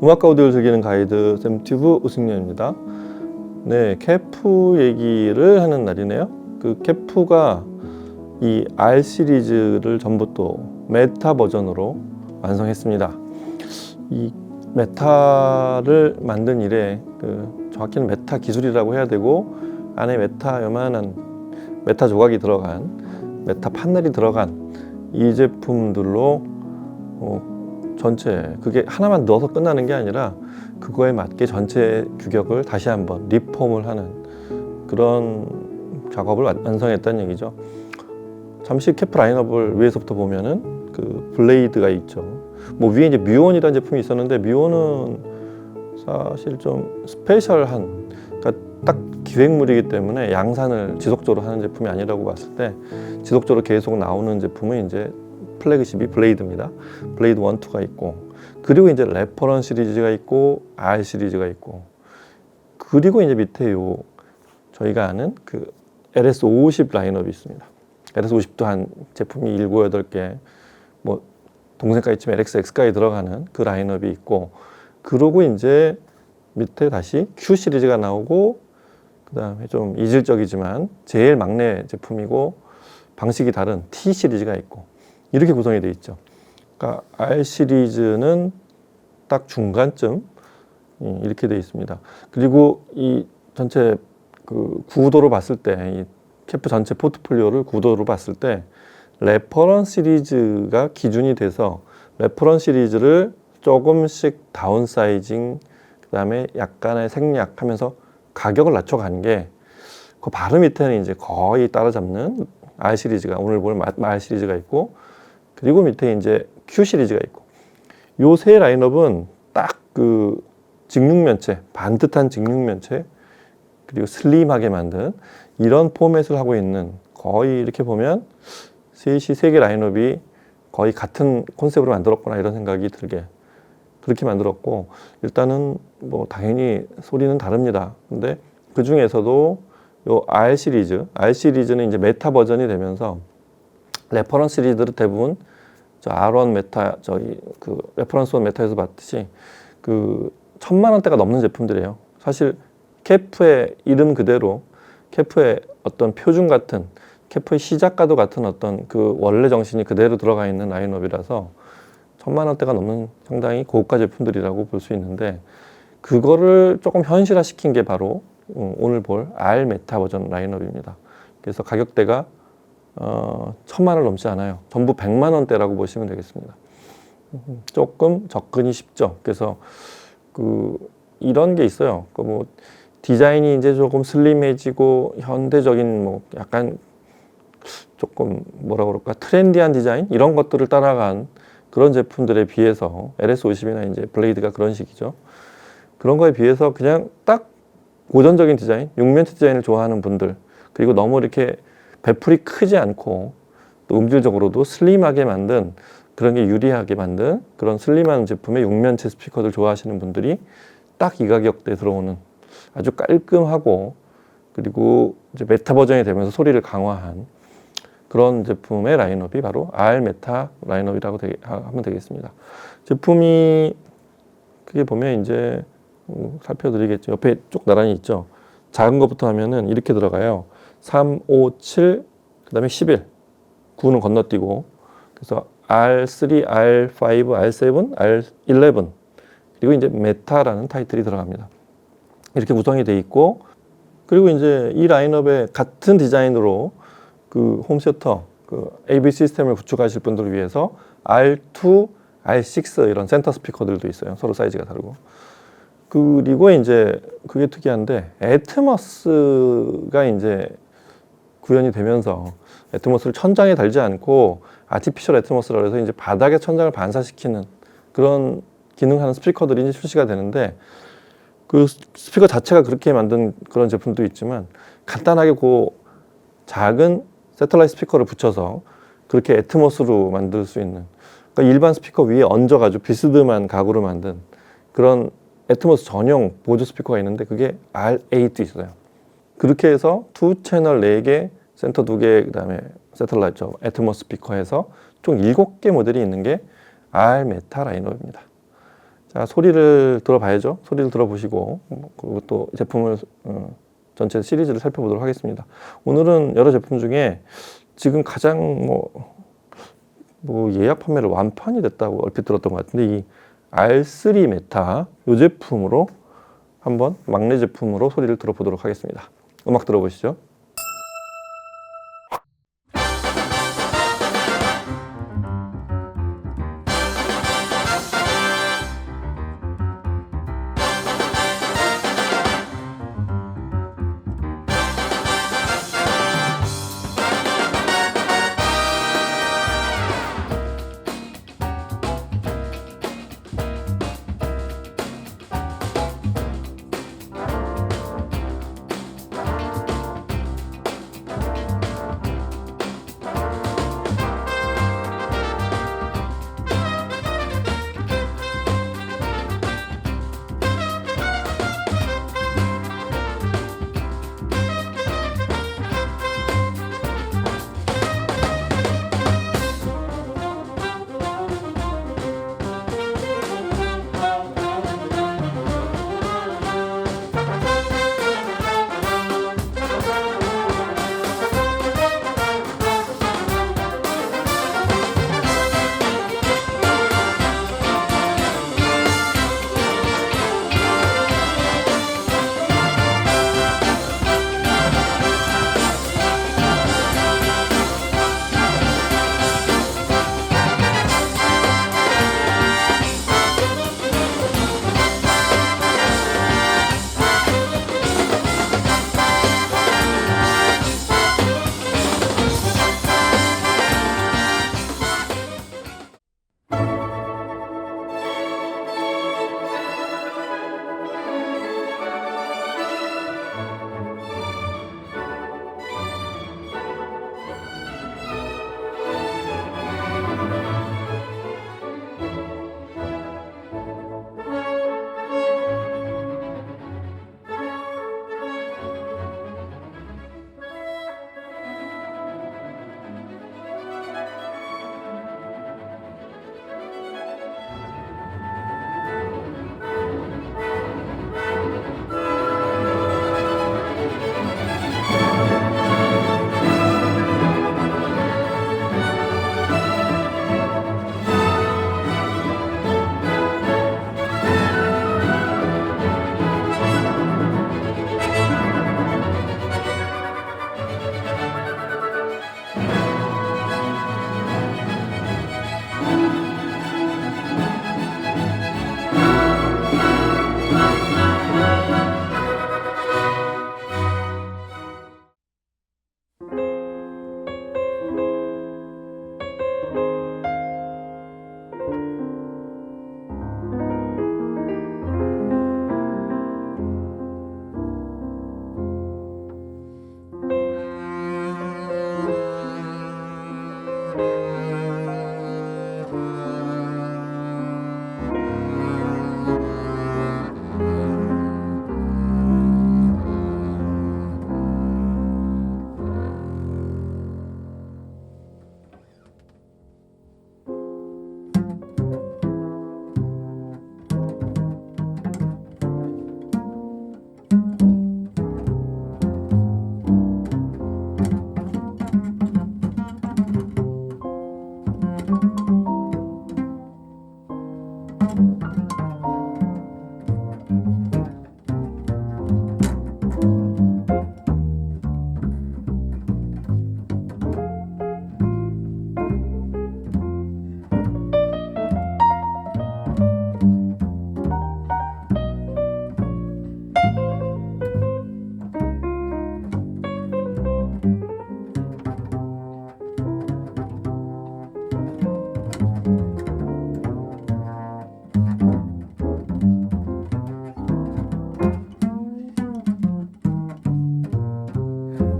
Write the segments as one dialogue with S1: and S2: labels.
S1: 음악과 오디오를 즐기는 가이드 샘튜브 우승렬입니다. 네, 케프 얘기를 하는 날이네요. 그 케프가 이 R 시리즈를 전부 또 메타 버전으로 완성했습니다. 이 메타를 만든 이래 정확히는 메타 기술이라고 해야 되고, 안에 메타 요만한 메타 조각이 들어간 메타 판넬이 들어간 이 제품들로 전체 그게 하나만 넣어서 끝나는 게 아니라 그거에 맞게 전체 규격을 다시 한번 리폼을 하는 그런 작업을 완성했다는 얘기죠. 잠시 케프 라인업을 위에서부터 보면은 그 블레이드가 있죠. 뭐 위에 이제 뮤온이라는 제품이 있었는데, 뮤온은 사실 좀 스페셜한, 그러니까 딱 기획물이기 때문에 양산을 지속적으로 하는 제품이 아니라고 봤을 때, 지속적으로 계속 나오는 제품은 이제 플래그십이 블레이드입니다. 블레이드 1, 2가 있고, 그리고 이제 레퍼런 시리즈가 있고, R 시리즈가 있고, 그리고 이제 밑에 요 저희가 아는 그 LS50 라인업이 있습니다. LS50도 한 제품이 7, 8개, 뭐 동생까지 치면 LX-X까지 들어가는 그 라인업이 있고, 그러고 이제 밑에 다시 Q 시리즈가 나오고, 그 다음에 좀 이질적이지만 제일 막내 제품이고 방식이 다른 T 시리즈가 있고, 이렇게 구성이 되어 있죠. 그러니까 R 시리즈는 딱 중간쯤 이렇게 되어 있습니다. 그리고 이 전체 그 구도로 봤을 때, 이 케프 전체 포트폴리오를 구도로 봤을 때 레퍼런 시리즈가 기준이 돼서 레퍼런 시리즈를 조금씩 다운사이징, 그 다음에 약간의 생략하면서 가격을 낮춰간 게, 그 바로 밑에는 이제 거의 따라잡는 R 시리즈가, 오늘 볼 R 시리즈가 있고, 그리고 밑에 이제 Q 시리즈가 있고, 요 세 라인업은 딱 그 직육면체, 반듯한 직육면체, 그리고 슬림하게 만든 이런 포맷을 하고 있는, 거의 이렇게 보면 셋이 세 개 라인업이 거의 같은 콘셉트로 만들었구나 이런 생각이 들게 그렇게 만들었고, 일단은 뭐 당연히 소리는 다릅니다. 근데 그 중에서도 요 R 시리즈는 이제 메타 버전이 되면서 레퍼런스 시리즈들은 대부분 저 R1 메타, 저희 그 레퍼런스 1 메타에서 봤듯이 그 1000만 원대가 넘는 제품들이에요. 사실 케프의 이름 그대로 케프의 어떤 표준 같은, 케프의 시작과도 같은 어떤 그 원래 정신이 그대로 들어가 있는 라인업이라서 1000만 원대가 넘는 상당히 고가 제품들이라고 볼 수 있는데, 그거를 조금 현실화 시킨 게 바로 오늘 볼 R 메타 버전 라인업입니다. 그래서 가격대가 1000만 원 넘지 않아요. 전부 100만 원대라고 보시면 되겠습니다. 조금 접근이 쉽죠. 그래서 이런 게 있어요. 뭐 디자인이 이제 조금 슬림해지고 현대적인, 뭐 약간 조금 뭐라 그럴까, 트렌디한 디자인 이런 것들을 따라간 그런 제품들에 비해서, LS50이나 이제 블레이드가 그런 식이죠. 그런 거에 비해서 그냥 딱 고전적인 디자인, 육면체 디자인을 좋아하는 분들, 그리고 너무 이렇게 배풀이 크지 않고 또 음질적으로도 슬림하게 만든, 그런 게 유리하게 만든 그런 슬림한 제품의 육면체 스피커들 좋아하시는 분들이 딱 이 가격대에 들어오는 아주 깔끔하고, 그리고 이제 메타 버전이 되면서 소리를 강화한 그런 제품의 라인업이 바로 R 메타 라인업이라고 하면 되겠습니다. 제품이 크게 보면 이제 살펴드리겠죠. 옆에 쭉 나란히 있죠. 작은 것부터 하면은 이렇게 들어가요. 3, 5, 7, 그 다음에 11. 9는 건너뛰고, 그래서 R3, R5, R7, R11, 그리고 이제 메타라는 타이틀이 들어갑니다. 이렇게 구성이 돼 있고, 그리고 이제 이 라인업의 같은 디자인으로 그 홈시어터, 그 AV 시스템을 구축하실 분들을 위해서 R2, R6 이런 센터 스피커들도 있어요. 서로 사이즈가 다르고. 그리고 이제 그게 특이한데, 애트모스가 이제 구현이 되면서, 애트모스를 천장에 달지 않고 아티피셜 애트모스라고 해서 이제 바닥에 천장을 반사시키는 그런 기능하는 스피커들이 이제 출시가 되는데, 그 스피커 자체가 그렇게 만든 그런 제품도 있지만, 간단하게 그 작은 새틀라이트 스피커를 붙여서 그렇게 애트모스로 만들 수 있는, 그러니까 일반 스피커 위에 얹어가지고 비스듬한 가구로 만든 그런 애트모스 전용 보조 스피커가 있는데, 그게 R8도 있어요. 그렇게 해서 2채널 4개, 센터 2개, 그 다음에 새틀라이트 애트모스 스피커에서 총 7개 모델이 있는 게 R 메타 라인업입니다. 자, 소리를 들어봐야죠. 소리를 들어보시고 그리고 또 제품을 전체 시리즈를 살펴보도록 하겠습니다. 오늘은 여러 제품 중에 지금 가장 뭐 예약 판매를 완판이 됐다고 얼핏 들었던 것 같은데 이 R3 메타 이 제품으로 한번 막내 제품으로 소리를 들어보도록 하겠습니다. 음악 들어보시죠.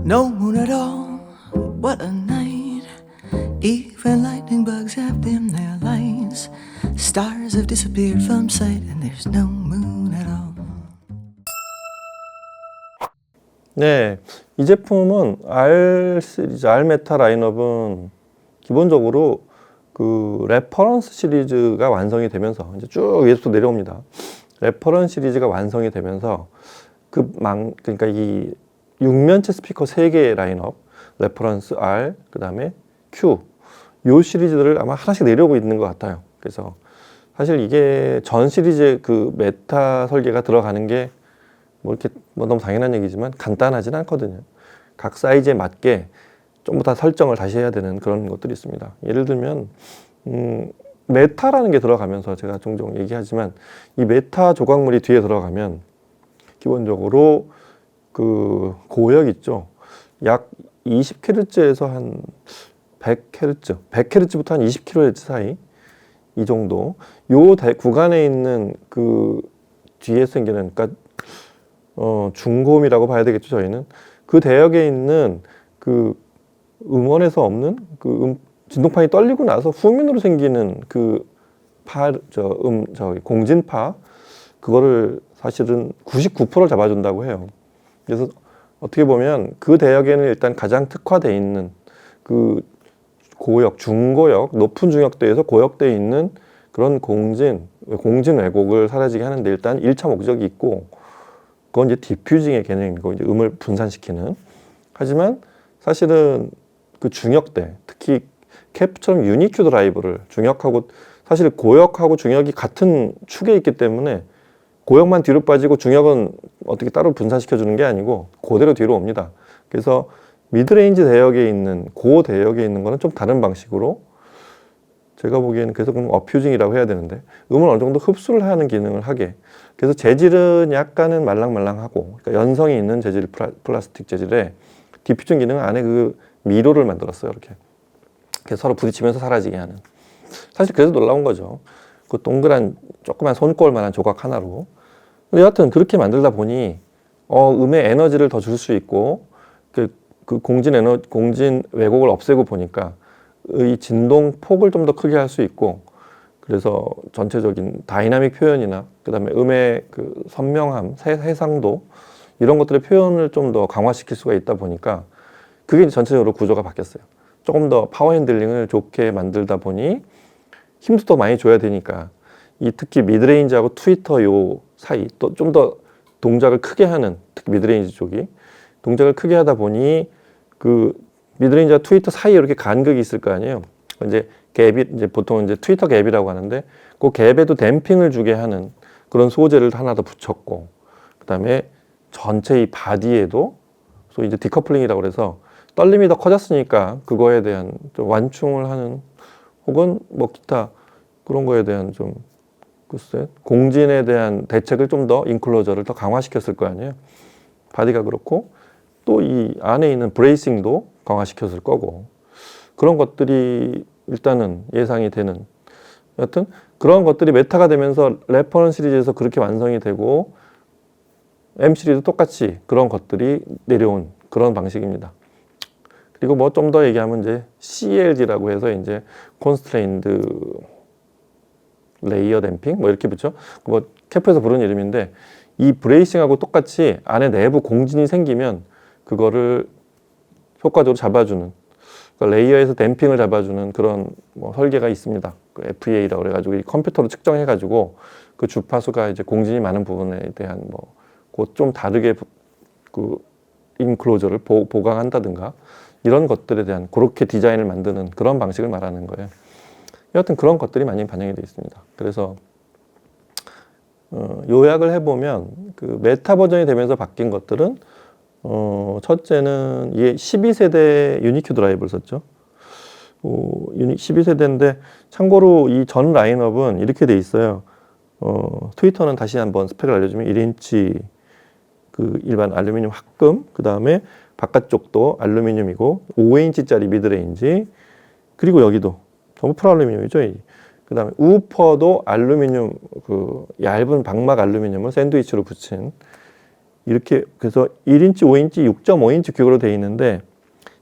S2: No moon at all, what a night. Even lightning bugs have dimmed their lights. Stars have disappeared from sight and there's no moon at all.
S1: 네, 이 제품은 R 시리즈, R 메타 라인업은 기본적으로 그 레퍼런스 시리즈가 완성이 되면서 이제 쭉 위에서 내려옵니다. 레퍼런스 시리즈가 완성이 되면서 그러니까 이 6면체 스피커 3개의 라인업, 레퍼런스 R, 그 다음에 Q, 요 시리즈들을 아마 하나씩 내려오고 있는 것 같아요. 그래서 사실 이게 전 시리즈의 그 메타 설계가 들어가는 게 뭐 이렇게 뭐 너무 당연한 얘기지만 간단하진 않거든요. 각 사이즈에 맞게 전부 다 설정을 다시 해야 되는 그런 것들이 있습니다. 예를 들면 메타라는 게 들어가면서 제가 종종 얘기하지만 이 메타 조각물이 뒤에 들어가면 기본적으로 그 고역 있죠. 약 20Hz에서 한 100Hz, 100Hz부터 한 20kHz 사이 이 정도 요 구간에 있는 그 뒤에 생기는 그러니까 중고음이라고 봐야 되겠죠. 저희는 그 대역에 있는 그 음원에서 없는 그 진동판이 떨리고 나서 후면으로 생기는 그 공진파 그거를 사실은 99%를 잡아준다고 해요. 그래서 어떻게 보면 그 대역에는 일단 가장 특화되어 있는 그 고역, 중고역, 높은 중역대에서 고역대에 있는 그런 공진 왜곡을 사라지게 하는데 일단 1차 목적이 있고 그건 이제 디퓨징의 개념이고 이제 음을 분산시키는. 하지만 사실은 그 중역대, 특히 캡처럼 유니큐 드라이브를 중역하고 사실 고역하고 중역이 같은 축에 있기 때문에 고역만 뒤로 빠지고 중역은 어떻게 따로 분산시켜 주는 게 아니고 그대로 뒤로 옵니다. 그래서 미드레인지 대역에 있는 고 대역에 있는 거는 좀 다른 방식으로 제가 보기에는 그래서 그럼 어퓨징이라고 해야 되는데 음을 어느 정도 흡수를 하는 기능을 하게. 그래서 재질은 약간은 말랑말랑하고 그러니까 연성이 있는 재질 플라스틱 재질에 디퓨징 기능은 안에 그 미로를 만들었어요. 이렇게. 그래서 서로 부딪히면서 사라지게 하는. 사실 그래서 놀라운 거죠. 그 동그란 조그만 손꼽을만한 조각 하나로. 근데 여하튼 그렇게 만들다 보니 음의 에너지를 더 줄 수 있고 그 공진 왜곡을 없애고 보니까 이 진동 폭을 좀 더 크게 할 수 있고 그래서 전체적인 다이나믹 표현이나 그다음에 음의 그 선명함, 해상도 이런 것들의 표현을 좀 더 강화시킬 수가 있다 보니까 그게 전체적으로 구조가 바뀌었어요. 조금 더 파워 핸들링을 좋게 만들다 보니 힘도 더 많이 줘야 되니까 이 특히 미드레인지하고 트위터 요 사이 또 좀 더 동작을 크게 하는 특히 미드레인지 쪽이 동작을 크게 하다 보니 그 미드레인지와 트위터 사이에 이렇게 간극이 있을 거 아니에요. 이제 갭이 이제 보통 이제 트위터 갭이라고 하는데 그 갭에도 댐핑을 주게 하는 그런 소재를 하나 더 붙였고 그다음에 전체 이 바디에도 소위 이제 디커플링이라고 그래서 떨림이 더 커졌으니까 그거에 대한 좀 완충을 하는 혹은 뭐 기타 그런 거에 대한 좀 글쎄 공진에 대한 대책을 좀 더 인클로저를 더 강화시켰을 거 아니에요. 바디가 그렇고 또 이 안에 있는 브레이싱도 강화시켰을 거고 그런 것들이 일단은 예상이 되는 여하튼 그런 것들이 메타가 되면서 레퍼런스 시리즈에서 그렇게 완성이 되고 M 시리즈도 똑같이 그런 것들이 내려온 그런 방식입니다. 그리고 뭐 좀 더 얘기하면 이제 CLD라고 해서 이제 Constrained Layer Damping 뭐 이렇게 붙죠. 뭐 캐프에서 부르는 이름인데 이 브레이싱하고 똑같이 안에 내부 공진이 생기면 그거를 효과적으로 잡아주는 그러니까 레이어에서 댐핑을 잡아주는 그런 뭐 설계가 있습니다. 그 FEA라고 그래가지고 이 컴퓨터로 측정해가지고 그 주파수가 이제 공진이 많은 부분에 대한 뭐 그 좀 다르게 그 인클로저를 보강한다든가 이런 것들에 대한 그렇게 디자인을 만드는 그런 방식을 말하는 거예요. 여하튼 그런 것들이 많이 반영이 되어 있습니다. 그래서 요약을 해보면 그 메타 버전이 되면서 바뀐 것들은 첫째는 이게 12세대 유니큐 드라이브를 썼죠. 12세대인데 참고로 이 전 라인업은 이렇게 돼 있어요. 트위터는 다시 한번 스펙을 알려주면 1인치 그 일반 알루미늄 합금, 그 다음에 바깥쪽도 알루미늄이고 5인치짜리 미드레인지, 그리고 여기도 전부 프로알루미늄이죠. 그 다음에 우퍼도 알루미늄 그 얇은 방막 알루미늄을 샌드위치로 붙인 이렇게 그래서 1인치, 5인치, 6.5인치 규격으로 되어 있는데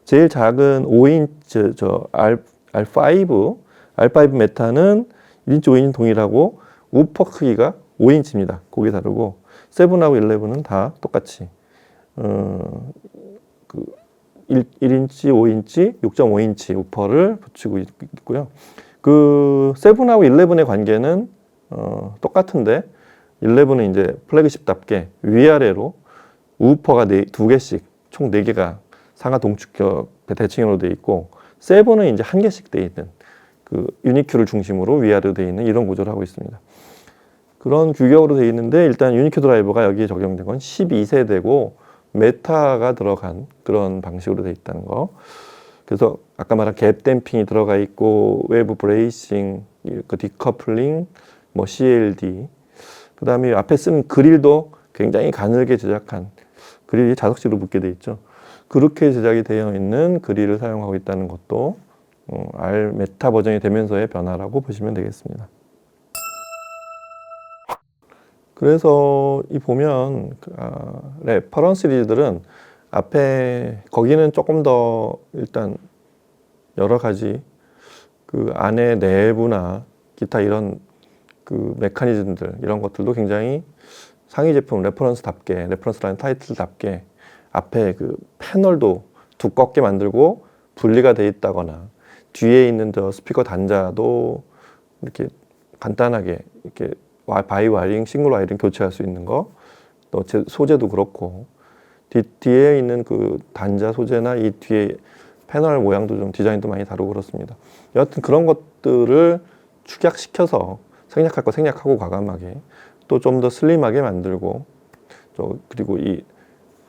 S1: 제일 작은 5인치 R5 메타는 1인치, 5인치 동일하고 우퍼 크기가 5인치입니다. 그게 다르고 7하고 11은 다 똑같이 1인치, 5인치, 6.5인치 우퍼를 붙이고 있고요. 그 세븐하고 11의 관계는 똑같은데 11은 이제 플래그십답게 위아래로 우퍼가 두 개씩 총 4개가 상하 동축격 대칭으로 되어 있고 세븐은 이제 한 개씩 되어 있는 그 유니큐를 중심으로 위아래로 되어 있는 이런 구조를 하고 있습니다. 그런 규격으로 되어 있는데 일단 유니큐 드라이버가 여기에 적용된 건 12세대고 메타가 들어간 그런 방식으로 되어 있다는 거. 그래서 아까 말한 갭 댐핑이 들어가 있고 외부 브레이싱, 그 디커플링, 뭐 CLD, 그 다음에 앞에 쓰는 그릴도 굉장히 가늘게 제작한 그릴이 자석식으로 붙게 돼 있죠. 그렇게 제작이 되어 있는 그릴을 사용하고 있다는 것도 R 메타 버전이 되면서의 변화라고 보시면 되겠습니다. 그래서 이 보면 레퍼런스 시리즈들은 앞에 거기는 조금 더 일단 여러 가지 그 안에 내부나 기타 이런 그 메커니즘들 이런 것들도 굉장히 상위 제품 레퍼런스답게 레퍼런스라는 타이틀답게 앞에 그 패널도 두껍게 만들고 분리가 돼 있다거나 뒤에 있는 저 스피커 단자도 이렇게 간단하게 이렇게 바이 와이링, 싱글 와이링 교체할 수 있는 거, 또 소재도 그렇고 뒤에 있는 그 단자 소재나 이 뒤에 패널 모양도 좀 디자인도 많이 다르고 그렇습니다. 여하튼 그런 것들을 축약시켜서 생략할 거 생략하고 과감하게 또 좀 더 슬림하게 만들고 그리고 이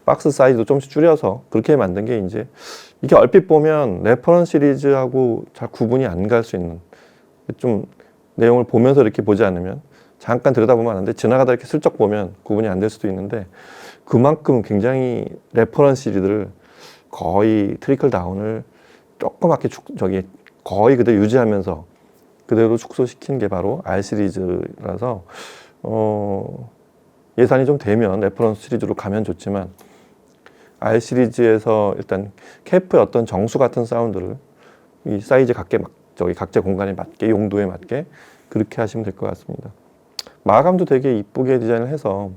S1: 박스 사이즈도 좀씩 줄여서 그렇게 만든 게 이제 이게 얼핏 보면 레퍼런스 시리즈하고 잘 구분이 안 갈 수 있는 좀 내용을 보면서 이렇게 보지 않으면 잠깐 들여다보면 아는데 지나가다 이렇게 슬쩍 보면 구분이 안 될 수도 있는데 그만큼 굉장히 레퍼런스 시리즈를 거의 트리클 다운을 조그맣게 거의 그대로 유지하면서 그대로 축소시킨 게 바로 R 시리즈라서 예산이 좀 되면 레퍼런스 시리즈로 가면 좋지만 R 시리즈에서 일단 캐프의 어떤 정수 같은 사운드를 이 사이즈 각재 공간에 맞게 용도에 맞게 그렇게 하시면 될 것 같습니다. 마감도 되게 이쁘게 디자인을 해서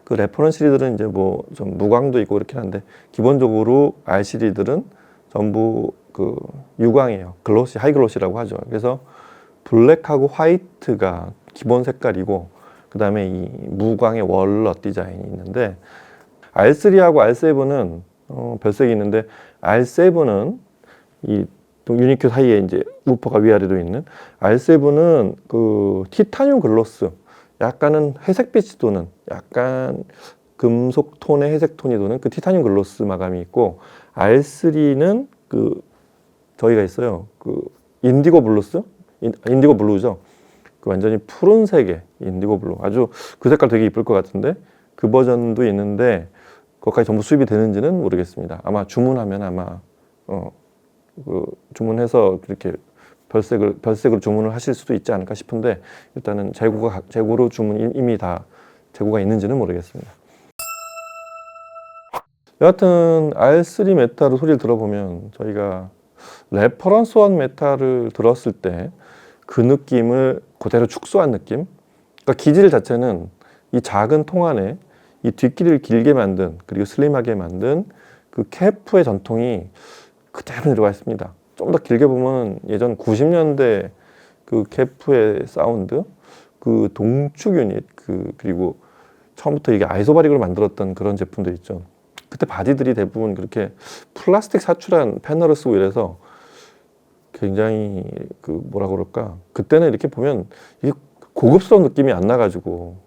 S1: 그 레퍼런스 시리즈들은 이제 뭐 좀 무광도 있고 그렇긴 한데 기본적으로 R 시리즈들은 전부 그 유광이에요. 글로시, 하이 글로시라고 하죠. 그래서 블랙하고 화이트가 기본 색깔이고 그 다음에 이 무광의 월넛 디자인이 있는데 R3하고 R7은 별색이 있는데 R7은 이 유니큐 사이에 이제 우퍼가 위아래로 있는 R7은 그 티타늄 글로스 약간은 회색빛이 도는 약간 금속 톤의 회색 톤이 도는 그 티타늄 글로스 마감이 있고 R3는 그 저희가 있어요. 그 인디고 블루스? 인디고 블루죠. 그 완전히 푸른색의 인디고 블루. 아주 그 색깔 되게 이쁠 것 같은데 그 버전도 있는데 거기까지 전부 수입이 되는지는 모르겠습니다. 아마 주문하면 아마 그 주문해서 그렇게 별색으로 주문을 하실 수도 있지 않을까 싶은데 일단은 재고로 이미 다 재고가 있는지는 모르겠습니다. 여하튼 R3 메타로 소리를 들어보면 저희가 레퍼런스 1 메타를 들었을 때 그 느낌을 그대로 축소한 느낌. 그러니까 기질 자체는 이 작은 통 안에 이 뒷길을 길게 만든 그리고 슬림하게 만든 그 캐프의 전통이 그대로 들어가 있습니다. 좀 더 길게 보면 예전 90년대 그 캐프의 사운드, 그 동축 유닛, 그리고 처음부터 이게 아이소바릭으로 만들었던 그런 제품들 있죠. 그때 바디들이 대부분 그렇게 플라스틱 사출한 패널을 쓰고 이래서 굉장히 그 뭐라 그럴까. 그때는 이렇게 보면 이 고급스러운 느낌이 안 나가지고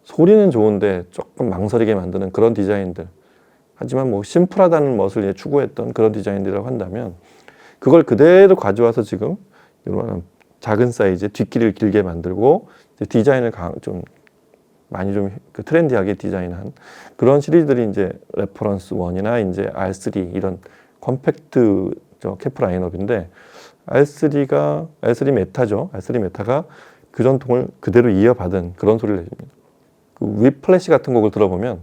S1: 소리는 좋은데 조금 망설이게 만드는 그런 디자인들. 하지만 뭐 심플하다는 것을 추구했던 그런 디자인들이라고 한다면 그걸 그대로 가져와서 지금 이런 작은 사이즈의 뒷길을 길게 만들고 디자인을 좀 많이 좀 트렌디하게 디자인한 그런 시리즈들이 이제 레퍼런스 1이나 이제 R3 이런 컴팩트 캐프 라인업인데 R3 메타죠. R3 메타가 그 전통을 그대로 이어받은 그런 소리를 내줍니다. 그 위플래시 같은 곡을 들어보면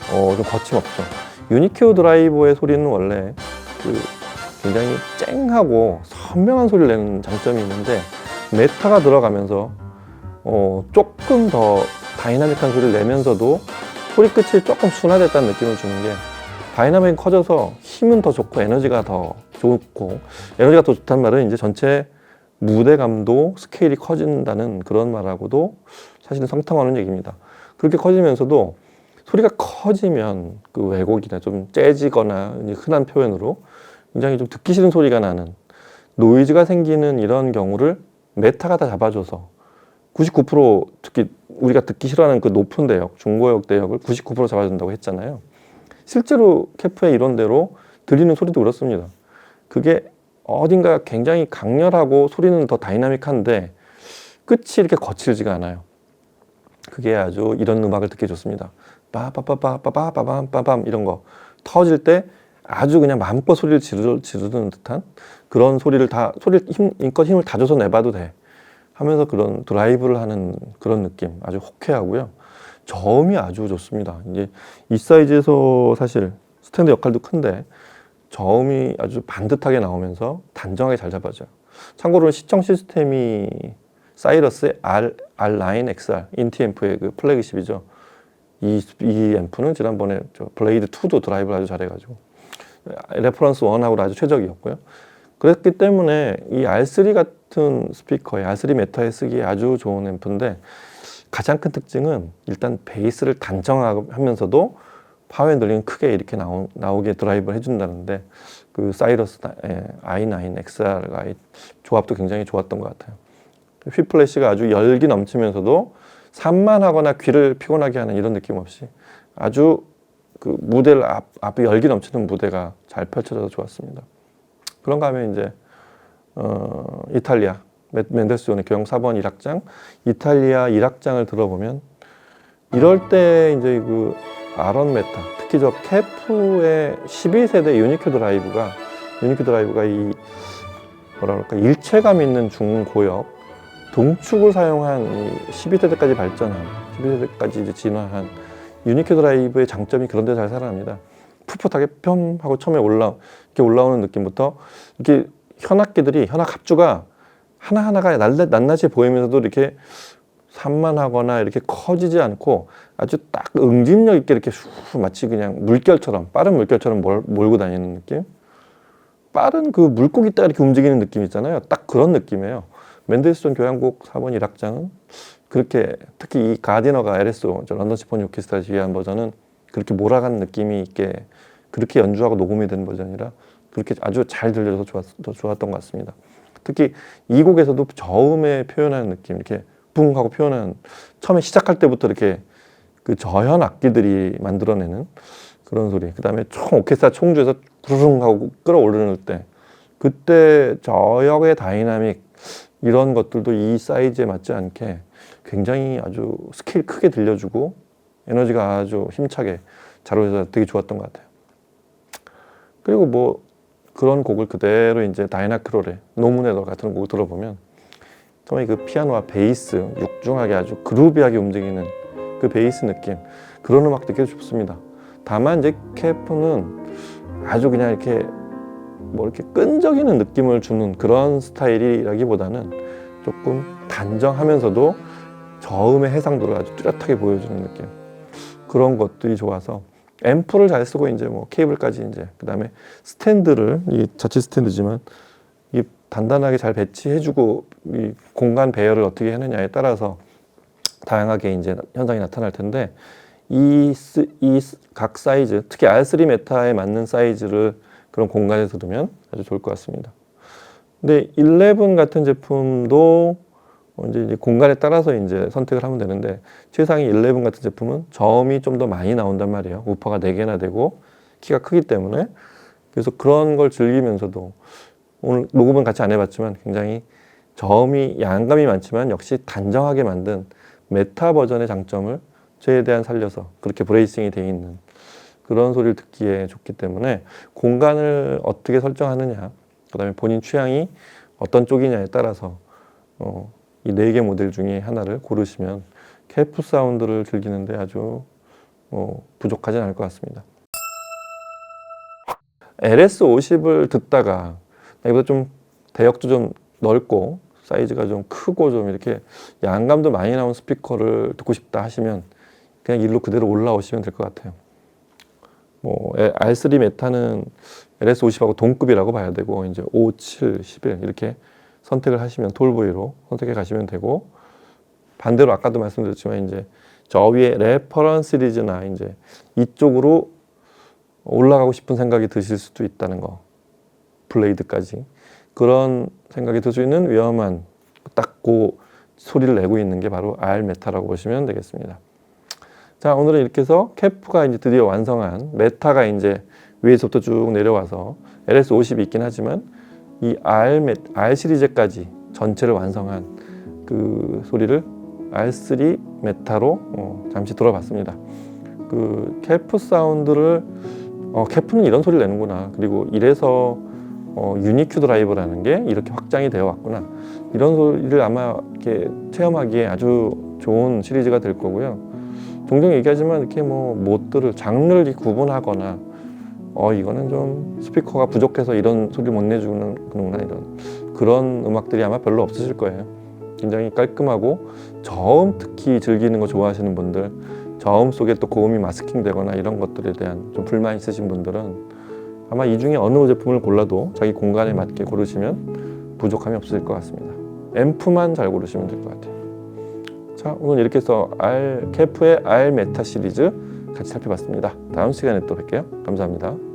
S1: 좀 거침없죠. 유니큐 드라이버의 소리는 원래 굉장히 쨍하고 선명한 소리를 내는 장점이 있는데 메타가 들어가면서 조금 더 다이나믹한 소리를 내면서도 소리 끝이 조금 순화됐다는 느낌을 주는 게 다이나믹이 커져서 힘은 더 좋고 에너지가 더 좋고 에너지가 더 좋단 말은 이제 전체 무대감도 스케일이 커진다는 그런 말하고도 사실은 상통하는 얘기입니다. 그렇게 커지면서도 소리가 커지면 그 왜곡이나 좀 재지거나 흔한 표현으로 굉장히 좀 듣기 싫은 소리가 나는 노이즈가 생기는 이런 경우를 메타가 다 잡아줘서 99% 특히 우리가 듣기 싫어하는 그 높은 대역, 중고역 대역을 99% 잡아준다고 했잖아요. 실제로 케프의 이론대로 들리는 소리도 그렇습니다. 그게 어딘가 굉장히 강렬하고 소리는 더 다이나믹한데 끝이 이렇게 거칠지가 않아요. 그게 아주 이런 음악을 듣기 좋습니다. 빠빠빠빠빠빠빰빰빰 이런 거 터질 때 아주 그냥 마음껏 소리를 지르는 듯한 그런 소리를 힘껏 힘을 다 줘서 내봐도 돼 하면서 그런 드라이브를 하는 그런 느낌 아주 호쾌하고요. 저음이 아주 좋습니다. 이제 이 사이즈에서 사실 스탠드 역할도 큰데 저음이 아주 반듯하게 나오면서 단정하게 잘 잡아줘요. 참고로 시청 시스템이 사이러스의 R9 XR 인티앰프의 그 플래그십이죠. 이 앰프는 지난번에 블레이드 2도 드라이브를 아주 잘해가지고 레퍼런스 1하고 아주 최적이었고요. 그랬기 때문에 이 R3 같은 스피커에 R3 메타에 쓰기에 아주 좋은 앰프인데 가장 큰 특징은 일단 베이스를 단정하면서도 파워 핸들링 크게 이렇게 나오게 드라이브를 해준다는데 그 사이러스 i9 XR가 조합도 굉장히 좋았던 것 같아요. 휘플래시가 아주 열기 넘치면서도 산만하거나 귀를 피곤하게 하는 이런 느낌 없이 아주 그 무대를 앞에 열기 넘치는 무대가 잘 펼쳐져서 좋았습니다. 그런가 하면 이제 이탈리아 멘델스존의 교향 4번 1악장 이탈리아 1악장을 들어보면 이럴 때 이제 그 아론 메타 특히 저 케프의 12세대 유니큐 드라이브가 이 뭐라 그럴까 일체감 있는 중고역 동축을 사용한 이 12세대까지 발전한 12세대까지 이제 진화한 유니큐 드라이브의 장점이 그런 데 잘 살아납니다. 풋풋하게 뿅 하고 처음에 이렇게 올라오는 느낌부터 이렇게 현악 합주가 하나하나가 낱낱이 보이면서도 이렇게 산만하거나 이렇게 커지지 않고 아주 딱 응집력 있게 이렇게 마치 그냥 빠른 물결처럼 몰고 다니는 느낌? 빠른 그 물고기 딱 이렇게 움직이는 느낌 있잖아요. 딱 그런 느낌이에요. 멘델스존 교향곡 4번 1악장은 그렇게 특히 이 가디너가 LSO, 런던 심포니 오케스트라 지휘한 버전은 그렇게 몰아가는 느낌이 있게 그렇게 연주하고 녹음이 된 버전이라 그렇게 아주 잘 들려서 좋았던 것 같습니다. 특히 이 곡에서도 저음에 표현하는 느낌, 이렇게 뿡 하고 표현하는 처음에 시작할 때부터 이렇게 그 저현 악기들이 만들어내는 그런 소리. 그 다음에 오케스트라 총주에서 구르릉 하고 끌어올리는 때 그때 저역의 다이나믹 이런 것들도 이 사이즈에 맞지 않게 굉장히 아주 스케일 크게 들려주고 에너지가 아주 힘차게 잘 올려서 되게 좋았던 것 같아요. 그리고 뭐 그런 곡을 그대로 이제 다이나 크롤의 노문에더 같은 곡을 들어보면 처음에 그 피아노와 베이스 육중하게 아주 그루비하게 움직이는 그 베이스 느낌 그런 음악 되게 좋습니다. 다만 이제 케프는 아주 그냥 이렇게 뭐 이렇게 끈적이는 느낌을 주는 그런 스타일이라기보다는 조금 단정하면서도 저음의 해상도를 아주 뚜렷하게 보여주는 느낌 그런 것들이 좋아서 앰프를 잘 쓰고 이제 뭐 케이블까지 이제 그 다음에 스탠드를 이 자체 스탠드지만 이 단단하게 잘 배치해주고 이 공간 배열을 어떻게 하느냐에 따라서 다양하게 이제 현상이 나타날 텐데 이 각 사이즈 특히 R3 메타에 맞는 사이즈를 그런 공간에 두면 아주 좋을 것 같습니다. 근데 11 같은 제품도 이제 공간에 따라서 이제 선택을 하면 되는데 최상위 11 같은 제품은 저음이 좀 더 많이 나온단 말이에요. 우퍼가 4개나 되고 키가 크기 때문에 그래서 그런 걸 즐기면서도 오늘 녹음은 같이 안 해봤지만 굉장히 저음이 양감이 많지만 역시 단정하게 만든 메타 버전의 장점을 최대한 살려서 그렇게 브레이싱이 되어 있는 그런 소리를 듣기에 좋기 때문에 공간을 어떻게 설정하느냐 그 다음에 본인 취향이 어떤 쪽이냐에 따라서 이 4개 모델 중에 하나를 고르시면 케프 사운드를 즐기는데 아주 부족하진 않을 것 같습니다. LS50을 듣다가 이보다 좀 대역도 좀 넓고 사이즈가 좀 크고 좀 이렇게 양감도 많이 나온 스피커를 듣고 싶다 하시면 그냥 일로 그대로 올라오시면 될 것 같아요. 뭐 R3 메타는 LS50하고 동급이라고 봐야 되고 이제 5, 7, 11 이렇게 선택을 하시면 톨보이로 선택해 가시면 되고, 반대로 아까도 말씀드렸지만 이제 저 위에 레퍼런스 시리즈나 이제 이쪽으로 올라가고 싶은 생각이 드실 수도 있다는 거, 블레이드까지 그런 생각이 들 수 있는 위험한 딱 그 소리를 내고 있는 게 바로 R 메타라고 보시면 되겠습니다. 자, 오늘은 이렇게 해서 케프가 이제 드디어 완성한 메타가 이제 위에서부터 쭉 내려와서 LS50이 있긴 하지만 이 R 시리즈까지 전체를 완성한 그 소리를 R3 메타로 잠시 들어봤습니다. 그 케프 사운드를 케프는 이런 소리를 내는구나, 그리고 이래서 유니큐 드라이버라는 게 이렇게 확장이 되어 왔구나, 이런 소리를 아마 이렇게 체험하기에 아주 좋은 시리즈가 될 거고요. 종종 얘기하지만 이렇게 뭐 모드를 장르를 구분하거나 이거는 좀 스피커가 부족해서 이런 소리를 못 내주는구나, 이런 그런 음악들이 아마 별로 없으실 거예요. 굉장히 깔끔하고 저음 특히 즐기는 거 좋아하시는 분들, 저음 속에 또 고음이 마스킹 되거나 이런 것들에 대한 좀 불만 있으신 분들은 아마 이 중에 어느 제품을 골라도 자기 공간에 맞게 고르시면 부족함이 없을 것 같습니다. 앰프만 잘 고르시면 될 것 같아요. 자, 오늘 이렇게 해서 케프의 R 메타 시리즈 같이 살펴봤습니다. 다음 시간에 또 뵐게요. 감사합니다.